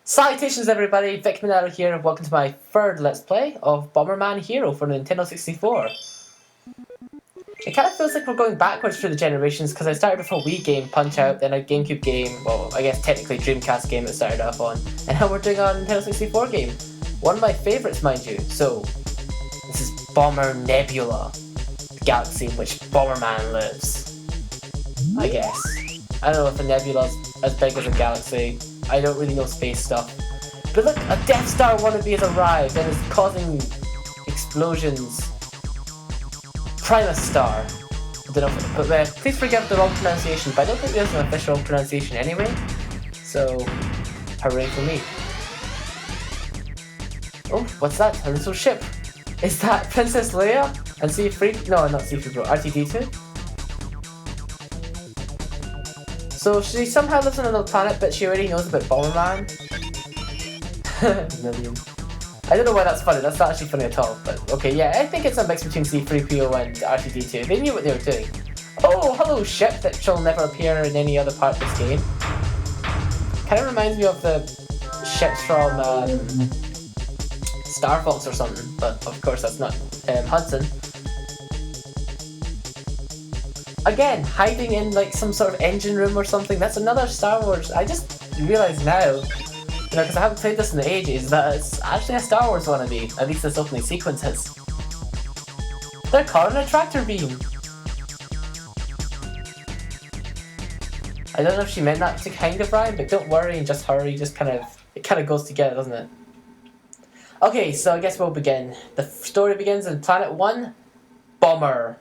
Salutations everybody, VicMonado here and welcome to my third Let's Play of Bomberman Hero for Nintendo 64. It kind of feels like we're going backwards through the generations because I started with a Wii game, Punch-Out!, then a GameCube game, well I guess technically Dreamcast game it started off on, and now we're doing a Nintendo 64 game. One of my favourites, mind you. So, this is Bomber Nebula, the galaxy in which Bomberman lives. I guess. I don't know if the nebula's as big as a galaxy. I don't really know space stuff. But look, a Death Star wannabe has arrived and is causing explosions. Primus Star. I don't know, but please forgive the wrong pronunciation, but I don't think there's an official pronunciation anyway. So, hooray for me. Oh, what's that? A little ship. Is that Princess Leia? And C3? No, not C3 Pro. R2-D2? So she somehow lives on another planet, but she already knows about Bomberman. Million. I don't know why that's funny, that's not actually funny at all, but okay, yeah, I think it's a mix between C3PO and R2-D2. They knew what they were doing. Oh, hello ship that shall never appear in any other part of this game. Kind of reminds me of the ships from Star Fox or something, but of course that's not Hudson. Again, hiding in like some sort of engine room or something, that's another Star Wars. I just realised now, you know, because I haven't played this in ages, that it's actually a Star Wars wannabe. At least this opening sequence is. They're calling a tractor beam. I don't know if she meant that to kind of rhyme, but don't worry and just hurry, just it kind of goes together, doesn't it? Okay, so I guess we'll begin. The story begins in Planet 1, Bomber.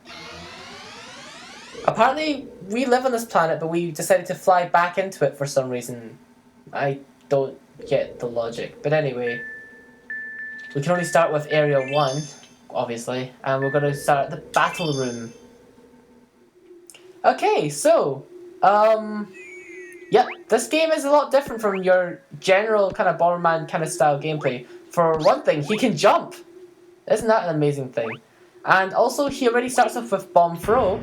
Apparently, we live on this planet, but we decided to fly back into it for some reason. I don't get the logic. But anyway, we can only start with Area 1, obviously, and we're going to start at the battle room. Okay, so, yep, this game is a lot different from your general kind of Bomberman kind of style gameplay. For one thing, he can jump! Isn't that an amazing thing? And also, he already starts off with Bomb Throw.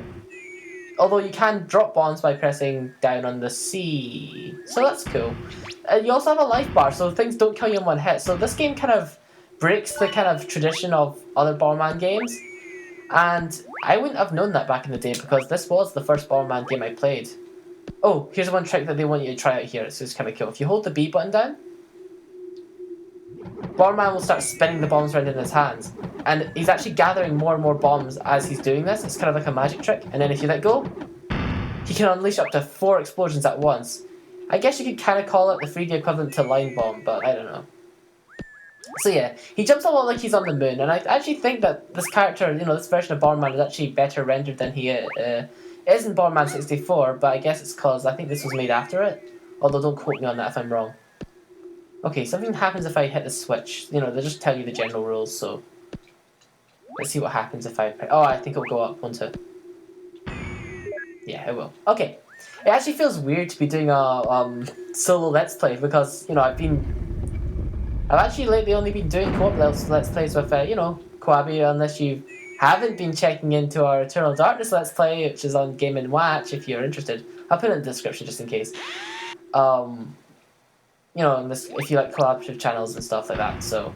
Although you can drop bombs by pressing down on the C. So that's cool. You also have a life bar, so things don't kill you in one hit. So this game kind of breaks the kind of tradition of other Bomberman games. And I wouldn't have known that back in the day because this was the first Bomberman game I played. Oh, here's one trick that they want you to try out here. It's just kind of cool. If you hold the B button down, Bomberman will start spinning the bombs around in his hands. And he's actually gathering more and more bombs as he's doing this. It's kind of like a magic trick. And then if you let go, he can unleash up to 4 explosions at once. I guess you could kind of call it the 3D equivalent to Line Bomb, but I don't know. So yeah, he jumps a lot like he's on the moon. And I actually think that this character, you know, this version of Bomberman is actually better rendered than he is in Bomberman 64. But I guess it's because I think this was made after it. Although don't quote me on that if I'm wrong. Okay, something happens if I hit the switch. You know, they just tell you the general rules, so... Let's see what happens if I... Oh, I think it'll go up, won't it? Yeah, it will. Okay. It actually feels weird to be doing a solo Let's Play because, you know, I've actually lately only been doing co-op Let's Plays with, you know, Koabi, unless you haven't been checking into our Eternal Darkness Let's Play, which is on Game & Watch, if you're interested. I'll put it in the description just in case. You know, if you like collaborative channels and stuff like that, so...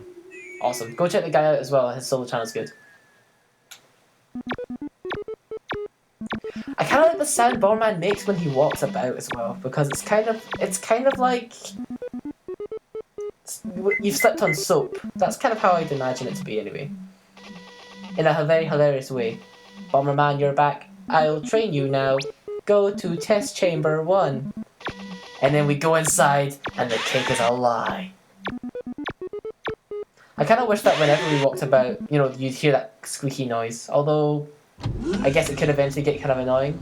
Awesome. Go check the guy out as well, his solo channel's good. I kind of like the sound Bomberman makes when he walks about as well, because it's kind of like you've slipped on soap. That's kind of how I'd imagine it to be anyway. In a very hilarious way. Bomberman, you're back. I'll train you now. Go to test chamber 1. And then we go inside, and the cake is a lie. I kind of wish that whenever we walked about, you know, you'd hear that squeaky noise. Although, I guess it could eventually get kind of annoying.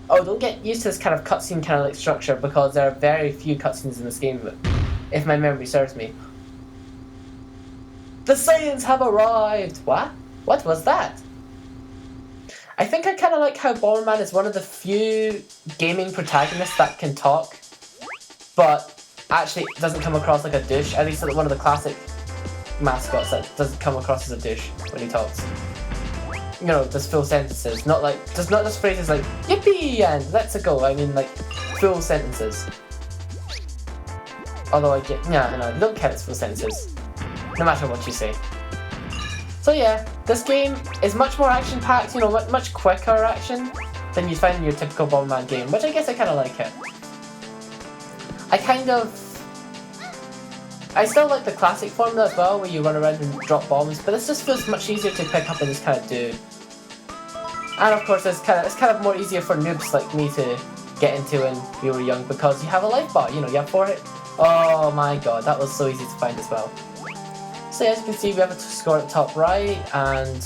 Oh, don't get used to this kind of cutscene kind of like structure, because there are very few cutscenes in this game, if my memory serves me. The Saiyans have arrived! What? What was that? I think I kind of like how Bomberman is one of the few gaming protagonists that can talk, but actually doesn't come across like a douche. At least one of the classic mascots that doesn't come across as a douche when he talks. You know, just full sentences, not just phrases like yippee and let's go. I mean like full sentences. Although I get, no, don't count as full sentences, no matter what you say. So yeah, this game is much more action-packed, you know, much quicker action than you'd find in your typical Bomberman game, which I guess I kind of like it. I still like the classic formula as well, where you run around and drop bombs, but this just feels much easier to pick up and just kind of do. And of course, it's kind of more easier for noobs like me to get into when we were young, because you have a life bar, you know, you have 4 hit. Oh my god, that was so easy to find as well. So as you can see, we have a score at the top right, and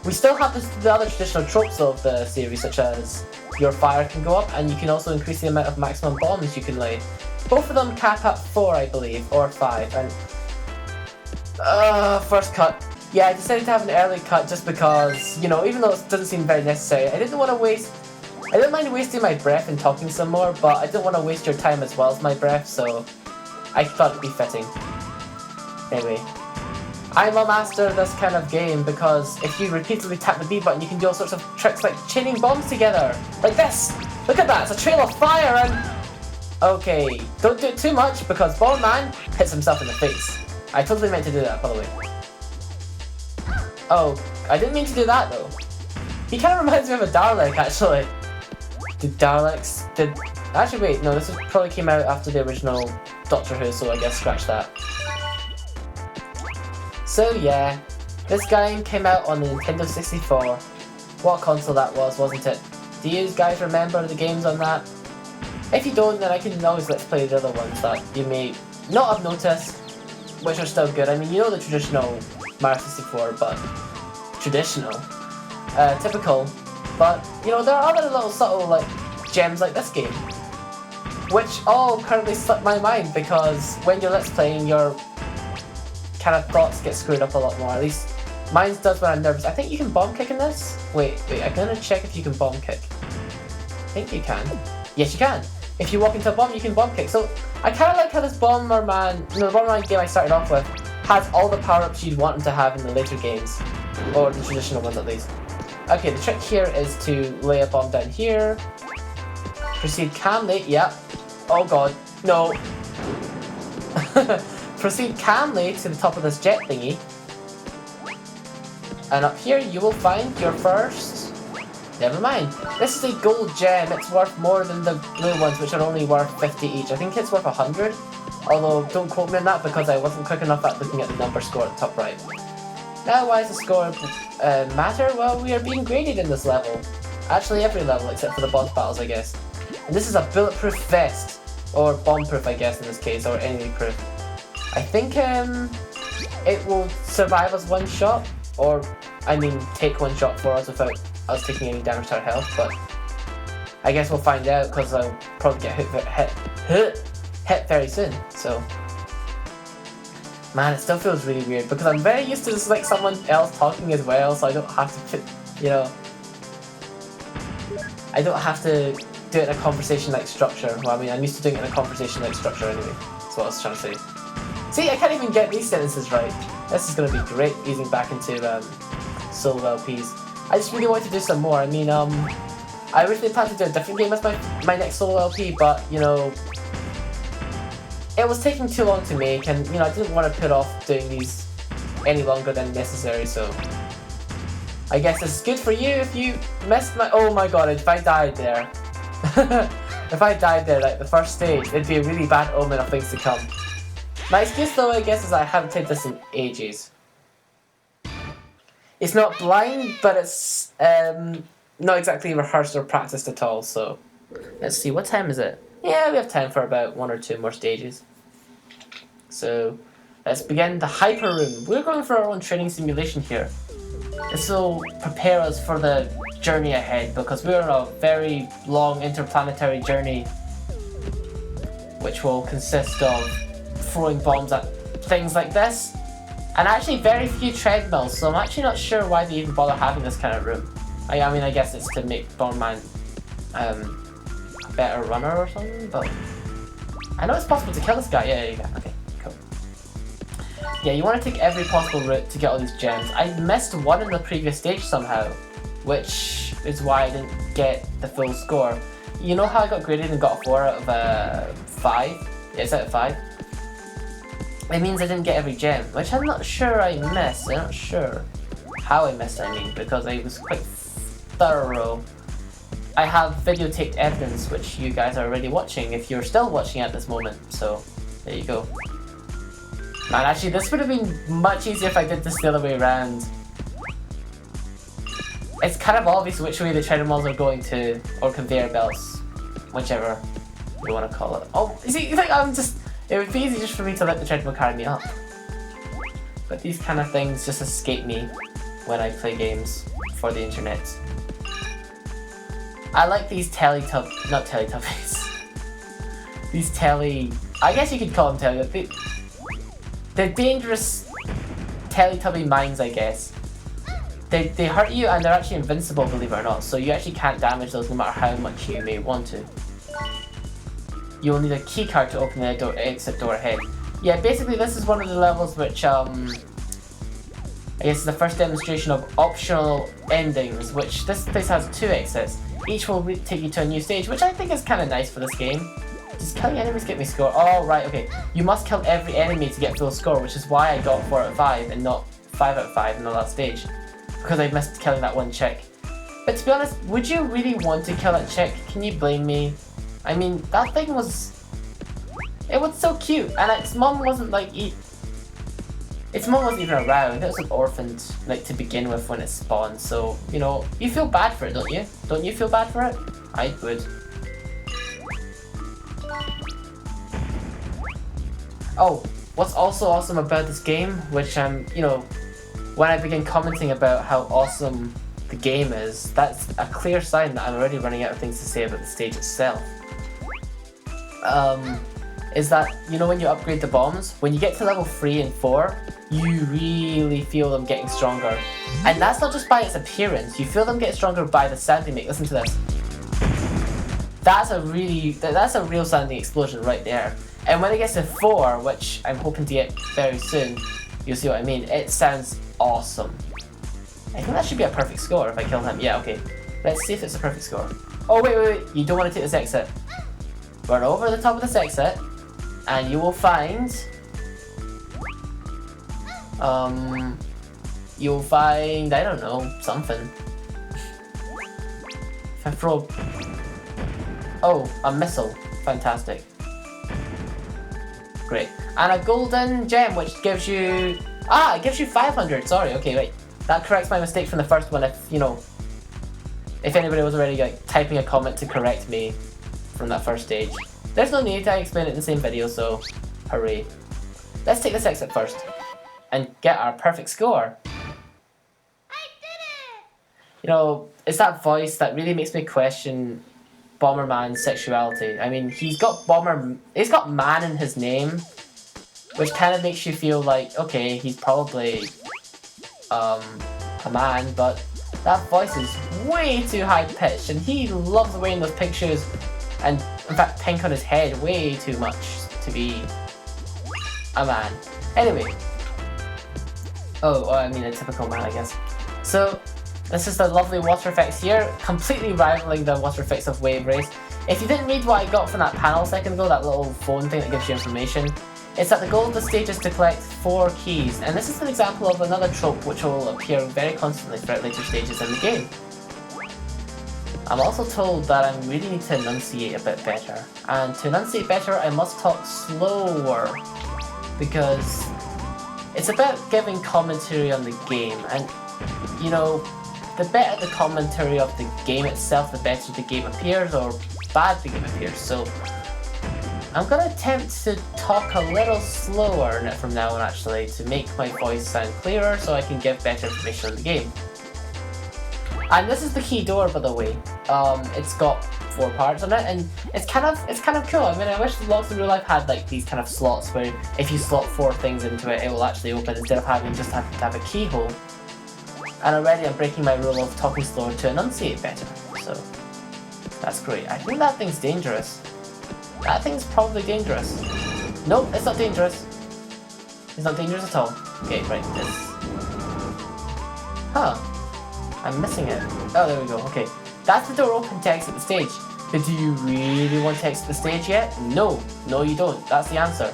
we still have the other traditional tropes of the series, such as your fire can go up, and you can also increase the amount of maximum bombs you can lay. Both of them cap at 4, I believe, or 5, and first cut. Yeah, I decided to have an early cut just because, you know, even though it doesn't seem very necessary, I didn't mind wasting my breath and talking some more, but I didn't want to waste your time as well as my breath, so I thought it'd be fitting. Anyway, I'm a master of this kind of game because if you repeatedly tap the B button, you can do all sorts of tricks like chaining bombs together, like this. Look at that, it's a trail of fire and... Okay, don't do it too much because Bomberman hits himself in the face. I totally meant to do that, by the way. Oh, I didn't mean to do that though. He kind of reminds me of a Dalek, actually. Actually wait, no, this probably came out after the original Doctor Who, so I guess scratch that. So yeah, this game came out on the Nintendo 64. What console that was, wasn't it? Do you guys remember the games on that? If you don't, then I can always let's play the other ones that you may not have noticed, which are still good. I mean, you know the traditional Mario 64, but typical. But, you know, there are other little subtle, like, gems like this game, which all currently slip my mind because when you're let's playing, your kind of thoughts get screwed up a lot more. At least mine does when I'm nervous. I think you can bomb kick in this. Wait, I'm gonna check if you can bomb kick. I think you can. Yes, you can. If you walk into a bomb, you can bomb kick. So I kind of like how this Bomberman game I started off with has all the power-ups you'd want him to have in the later games, or the traditional ones at least. Okay, the trick here is to lay a bomb down here. Proceed calmly. Yep. Oh god, no. Proceed calmly to the top of this jet thingy. And up here you will find your first... Never mind. This is a gold gem. It's worth more than the blue ones, which are only worth 50 each. I think it's worth 100. Although, don't quote me on that because I wasn't quick enough at looking at the number score at the top right. Now, why does the score matter? Well, we are being graded in this level. Actually, every level except for the boss battles, I guess. And this is a bulletproof vest. Or bomb-proof, I guess, in this case, or enemy-proof. I think it will survive us one shot, or, I mean, take one shot for us without us taking any damage to our health, but I guess we'll find out because I'll probably get hit very soon, so. Man, it still feels really weird because I'm very used to just like someone else talking as well, so I don't have to put, you know, I don't have to do it in a conversation-like structure. Well, I mean, I'm used to doing it in a conversation-like structure anyway. That's what I was trying to say. See, I can't even get these sentences right. This is going to be great, easing back into solo LPs. I just really want to do some more. I mean, I originally planned to do a different game as my next solo LP, but, you know, it was taking too long to make, and, you know, I didn't want to put off doing these any longer than necessary, so. I guess it's good for you if you missed my... Oh my god, if I died there. If I died there, like the first stage, it'd be a really bad omen of things to come. My excuse though, I guess, is I haven't played this in ages. It's not blind, but it's not exactly rehearsed or practiced at all, so... Let's see, what time is it? Yeah, we have time for about 1 or 2 more stages. So, let's begin the hyper room. We're going for our own training simulation here. This will prepare us for the journey ahead, because we're on a very long interplanetary journey, which will consist of throwing bombs at things like this, and actually very few treadmills, so I'm actually not sure why they even bother having this kind of room. I mean, I guess it's to make Bomberman a better runner or something, but I know it's possible to kill this guy. Yeah, okay, cool. Yeah, you want to take every possible route to get all these gems. I missed one in the previous stage somehow, which is why I didn't get the full score. You know how I got graded and got a 4 out of 5? Yeah, it's out of 5. It means I didn't get every gem, which I'm not sure I missed. I'm not sure how I missed, I mean, because I was quite thorough. I have videotaped evidence, which you guys are already watching if you're still watching at this moment, so there you go. And actually, this would have been much easier if I did this the other way around. It's kind of obvious which way the treadmills are going to, or conveyor belts, whichever you want to call it. Oh, you see, like it would be easy just for me to let the treadmill carry me up. But these kind of things just escape me when I play games for the internet. I like these not Teletubbies. These I guess you could call them Teletubbies. They're dangerous Teletubby mines, I guess. They hurt you and they're actually invincible, believe it or not, so you actually can't damage those no matter how much you may want to. You will need a keycard to open the exit door ahead. Yeah, basically this is one of the levels which, I guess is the first demonstration of optional endings, which this place has 2 exits. Each will take you to a new stage, which I think is kind of nice for this game. Does killing enemies get me score? Oh, right, okay. You must kill every enemy to get full score, which is why I got 4 out of 5 and not 5 out of 5 in the last stage. Because I missed killing that one chick. But to be honest, would you really want to kill that chick? Can you blame me? I mean, that thing was... It was so cute, and its mum wasn't like... Its mum wasn't even around. It was like orphaned, like, to begin with when it spawned, so, you know, you feel bad for it, don't you? Don't you feel bad for it? I would. Oh, what's also awesome about this game, which you know, when I begin commenting about how awesome the game is, that's a clear sign that I'm already running out of things to say about the stage itself. Is that, you know, when you upgrade the bombs, when you get to level 3 and 4, you really feel them getting stronger. And that's not just by its appearance, you feel them get stronger by the sound they make. Listen to this. That's a real sounding explosion right there. And when it gets to 4, which I'm hoping to get very soon, you'll see what I mean, it sounds awesome. I think that should be a perfect score if I kill him. Yeah, okay. Let's see if it's a perfect score. Oh, wait, you don't want to take this exit. Run over the top of this exit, and you will find... you'll find, I don't know, something. If I throw... Oh, a missile. Fantastic. Great. And a golden gem, which gives you... Ah, it gives you 500. Sorry, okay, wait. That corrects my mistake from the first one if, you know... If anybody was already, like, typing a comment to correct me from that first stage. There's no need, I explain it in the same video, so... Hooray. Let's take this exit first. And get our perfect score. I did it! You know, it's that voice that really makes me question Bomberman's sexuality. I mean, he's got man in his name, which kind of makes you feel like, okay, he's probably a man, but that voice is way too high pitched, and he loves wearing those pink shoes, and in fact pink on his head way too much to be a man. Anyway, I mean a typical man, I guess. So this is the lovely water effects here, completely rivaling the water effects of Wave Race. If you didn't read what I got from that panel a second ago, that little phone thing that gives you information, It's that the goal of the stage is to collect 4 keys, and this is an example of another trope which will appear very constantly throughout later stages in the game. I'm also told that I really need to enunciate a bit better, and to enunciate better I must talk slower, because it's about giving commentary on the game, and you know, the better the commentary of the game itself, the better the game appears, or bad the game appears. So I'm going to attempt to talk a little slower from now on actually, to make my voice sound clearer so I can give better information on the game. And this is the key door, by the way. It's got 4 parts on it, and it's kind of cool. I mean, I wish lots of real life had like these kind of slots where if you slot 4 things into it, it will actually open instead of having just have to have a keyhole. And already I'm breaking my rule of talking slower to enunciate better, so that's great. I think that thing's dangerous. That thing's probably dangerous. Nope, it's not dangerous. It's not dangerous at all. Okay, right, this. Huh. I'm missing it. Oh, there we go, okay. That's the door open to exit the stage. But do you really want to exit the stage yet? No. No, you don't. That's the answer.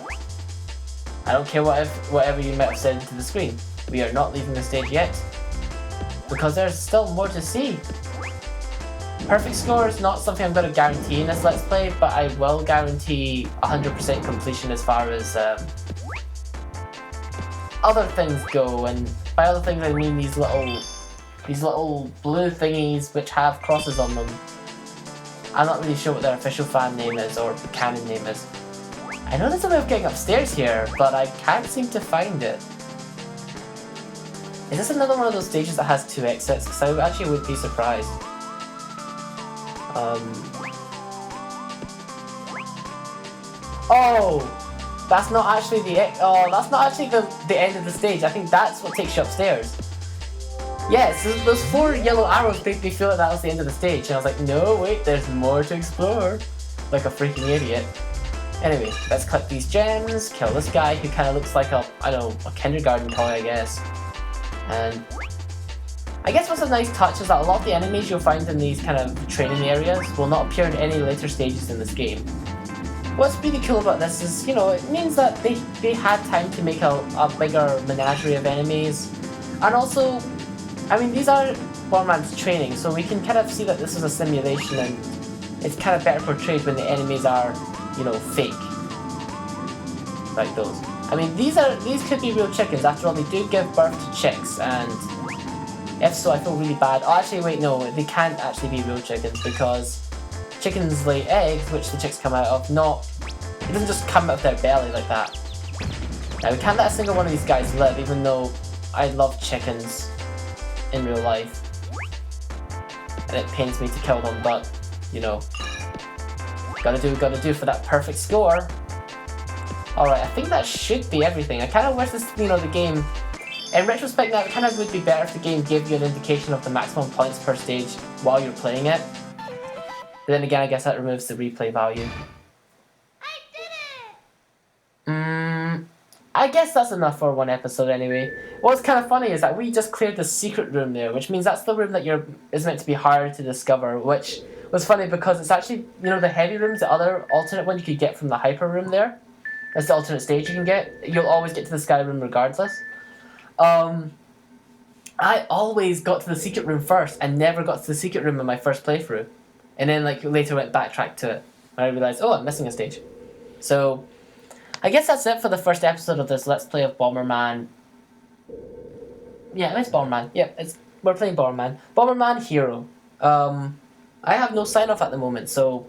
I don't care whatever you might have said into the screen. We are not leaving the stage yet, because there's still more to see. Perfect score is not something I'm going to guarantee in this Let's Play, but I will guarantee 100% completion as far as other things go, and by other things I mean these little blue thingies which have crosses on them. I'm not really sure what their official fan name is or canon name is. I know there's a way of getting upstairs here, but I can't seem to find it. Is this another one of those stages that has 2 exits? Because I actually would be surprised. Oh! That's not actually that's not actually the end of the stage. I think that's what takes you upstairs. Yes, those 4 yellow arrows made me feel like that was the end of the stage, and I was like, no, wait, there's more to explore. Like a freaking idiot. Anyway, let's collect these gems, kill this guy who kind of looks like a kindergarten toy, I guess. And I guess what's a nice touch is that a lot of the enemies you'll find in these kind of training areas will not appear in any later stages in this game. What's really cool about this is, you know, it means that they had time to make a bigger menagerie of enemies. And also, I mean, these are Bomberman's training, so we can kind of see that this is a simulation, and it's kind of better portrayed when the enemies are, you know, fake. Like those. I mean, these could be real chickens. After all, they do give birth to chicks, and if so, I feel really bad. Oh, actually, wait, no, they can't actually be real chickens, because chickens lay eggs, which the chicks come out of, it doesn't just come out of their belly like that. Now, we can't let a single one of these guys live, even though I love chickens in real life. And it pains me to kill them, but, you know, gotta do for that perfect score. Alright, I think that should be everything. I kind of wish this, you know, the game... In retrospect, now, it kind of would be better if the game gave you an indication of the maximum points per stage while you're playing it. But then again, I guess that removes the replay value. I did it! I guess that's enough for one episode anyway. What's kind of funny is that we just cleared the secret room there, which means that's the room that is meant to be harder to discover, which was funny because it's actually, you know, the heavy room's the other alternate one you could get from the hyper room there. That's the alternate stage you can get. You'll always get to the sky room regardless. I always got to the secret room first and never got to the secret room in my first playthrough. And then like later went backtrack to it. And I realized, oh, I'm missing a stage. So, I guess that's it for the first episode of this Let's Play of Bomberman. Yeah, it's Bomberman. Yep, we're playing Bomberman. Bomberman Hero. I have no sign off at the moment, so